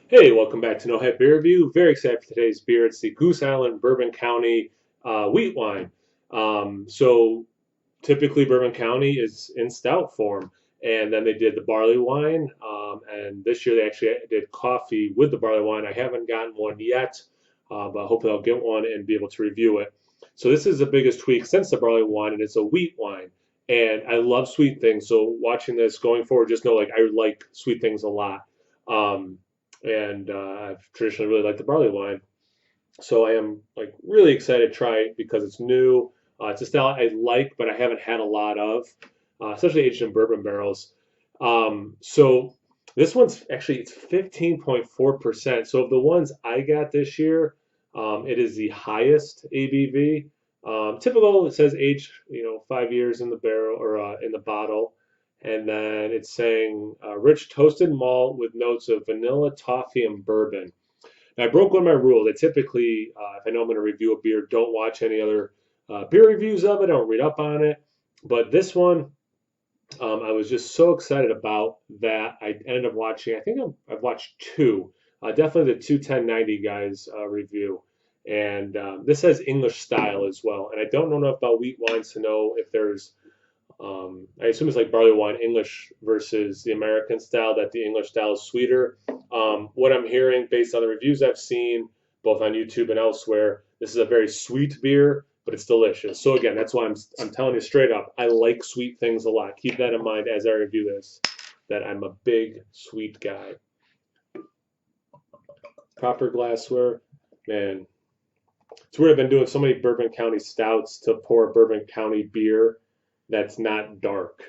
Hey, welcome back to No Head Beer Review. Very excited for today's beer. It's the Goose Island Bourbon County Wheatwine. So typically Bourbon County is in stout form, and then they did the barley wine, and this year they actually did coffee with the barley wine. I haven't gotten one yet, but hopefully I'll get one and be able to review it. So this is the biggest tweak since the barley wine, and it's a wheat wine. And I love sweet things, so watching this going forward, just know like I like sweet things a lot. Um, and I've traditionally really liked the barley wine. So I am like really excited to try it because it's new. It's a style I like, but I haven't had a lot of, especially aged in bourbon barrels. So this one's actually it's 15.4%. So of the ones I got this year, it is the highest ABV. Typical, it says age, 5 years in the barrel or in the bottle. And then it's saying rich toasted malt with notes of vanilla, toffee, and bourbon. I broke one of my rules. I typically, if I know I'm going to review a beer, don't watch any other beer reviews of it. I don't read up on it. But this one, I was just so excited about that. I ended up watching. I think I've watched two. Definitely the two 1090 guys review, and this has English style as well. And I don't know enough about wheat wines to know if there's I assume it's like barley wine English versus the American style, that the English style is sweeter. What I'm hearing based on the reviews I've seen, both on YouTube and elsewhere, this is a very sweet beer, but it's delicious. So again, that's why I'm telling you straight up, I like sweet things a lot. Keep that in mind as I review this, that I'm a big sweet guy. Proper glassware, man. It's weird. I've been doing so many Bourbon County stouts to pour Bourbon County beer that's not dark.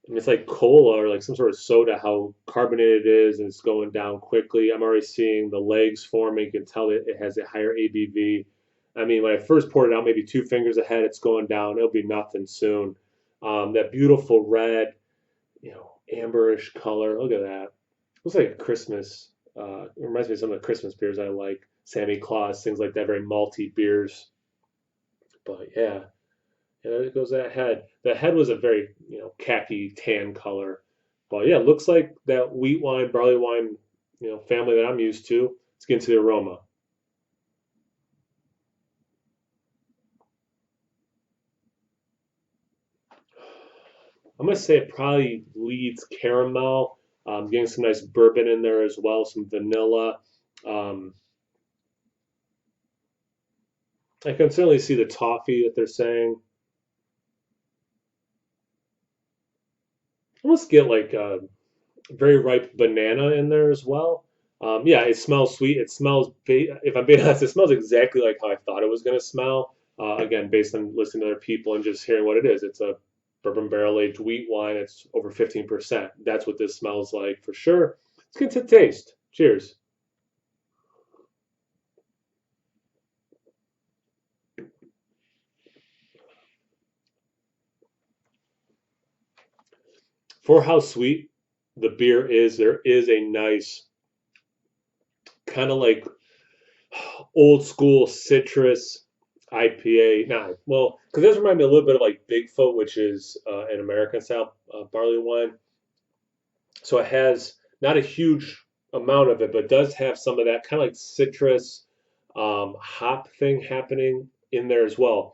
It's like cola or like some sort of soda, how carbonated it is and it's going down quickly. I'm already seeing the legs forming. You can tell it has a higher ABV. I mean, when I first poured it out, maybe two fingers ahead, it's going down. It'll be nothing soon. That beautiful red, amberish color. Look at that. Looks like a Christmas. It reminds me of some of the Christmas beers I like. Sammy Claus, things like that, very malty beers. But yeah, and there goes that head. The head was a very, khaki tan color. But yeah, looks like that wheat wine, barley wine, family that I'm used to. Let's get into the aroma. I'm gonna say it probably leads caramel. Getting some nice bourbon in there as well, some vanilla. Um, I can certainly see the toffee that they're saying. Almost get like a very ripe banana in there as well. Yeah, it smells sweet. It smells, if I'm being honest, it smells exactly like how I thought it was going to smell. Again, based on listening to other people and just hearing what it is. It's a bourbon barrel aged wheat wine. It's over 15%. That's what this smells like for sure. Let's get to taste. Cheers. For how sweet the beer is, there is a nice kind of like old school citrus IPA. Nah, well, because this reminds me a little bit of like Bigfoot, which is an American style barley wine. So it has not a huge amount of it, but does have some of that kind of like citrus hop thing happening in there as well.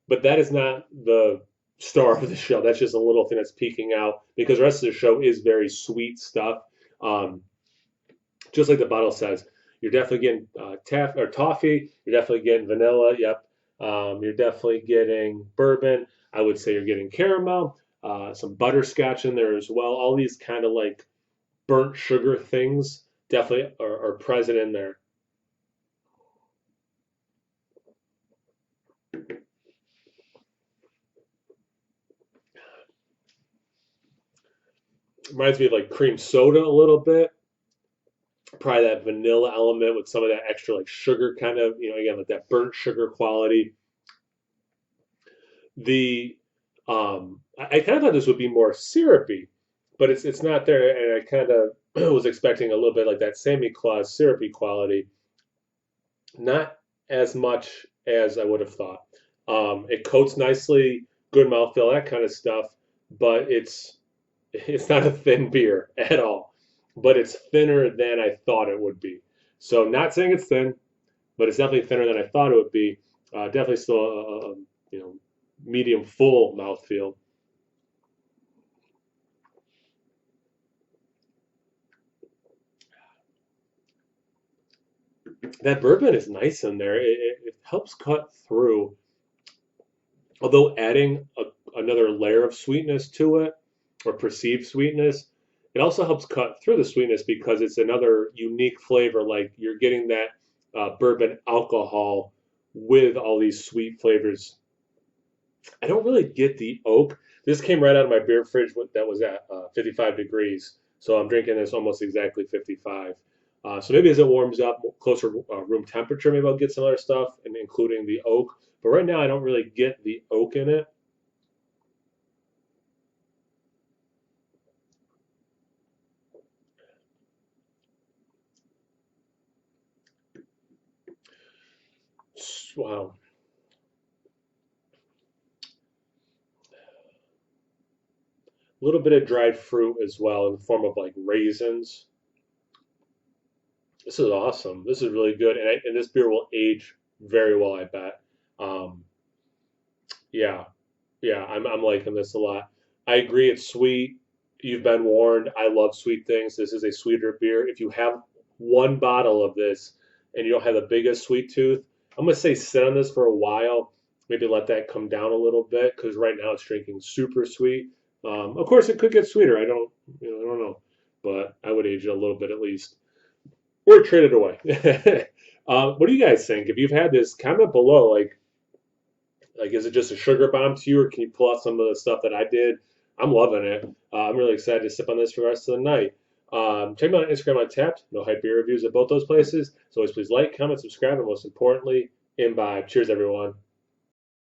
But that is not the star of the show. That's just a little thing that's peeking out because the rest of the show is very sweet stuff. Um, just like the bottle says, you're definitely getting taff or toffee. You're definitely getting vanilla. Yep. You're definitely getting bourbon. I would say you're getting caramel, some butterscotch in there as well. All these kind of like burnt sugar things definitely are present in there. Reminds me of like cream soda a little bit. Probably that vanilla element with some of that extra like sugar kind of, again, like that burnt sugar quality. The I kind of thought this would be more syrupy, but it's not there, and I kind of was expecting a little bit like that Sammy Claus syrupy quality. Not as much as I would have thought. It coats nicely, good mouthfeel, that kind of stuff, but it's It's not a thin beer at all, but it's thinner than I thought it would be. So not saying it's thin, but it's definitely thinner than I thought it would be. Definitely still a you know medium full mouthfeel. That bourbon is nice in there. It helps cut through, although adding another layer of sweetness to it or perceived sweetness, it also helps cut through the sweetness because it's another unique flavor. Like you're getting that bourbon alcohol with all these sweet flavors. I don't really get the oak. This came right out of my beer fridge that was at 55 degrees. So I'm drinking this almost exactly 55. So maybe as it warms up closer room temperature, maybe I'll get some other stuff, and including the oak. But right now, I don't really get the oak in it. Wow. A little bit of dried fruit as well in the form of like raisins. This is awesome. This is really good, and this beer will age very well, I bet. Um, yeah, yeah, I'm liking this a lot. I agree, it's sweet. You've been warned. I love sweet things. This is a sweeter beer. If you have one bottle of this and you don't have the biggest sweet tooth, I'm gonna say sit on this for a while. Maybe let that come down a little bit because right now it's drinking super sweet. Of course, it could get sweeter. I don't know, but I would age it a little bit at least, or trade it away. What do you guys think? If you've had this, comment below. Like, is it just a sugar bomb to you, or can you pull out some of the stuff that I did? I'm loving it. I'm really excited to sip on this for the rest of the night. Check me out on Instagram on Tapped. No hype beer reviews at both those places. So always please like, comment, subscribe, and most importantly, imbibe. Cheers, everyone.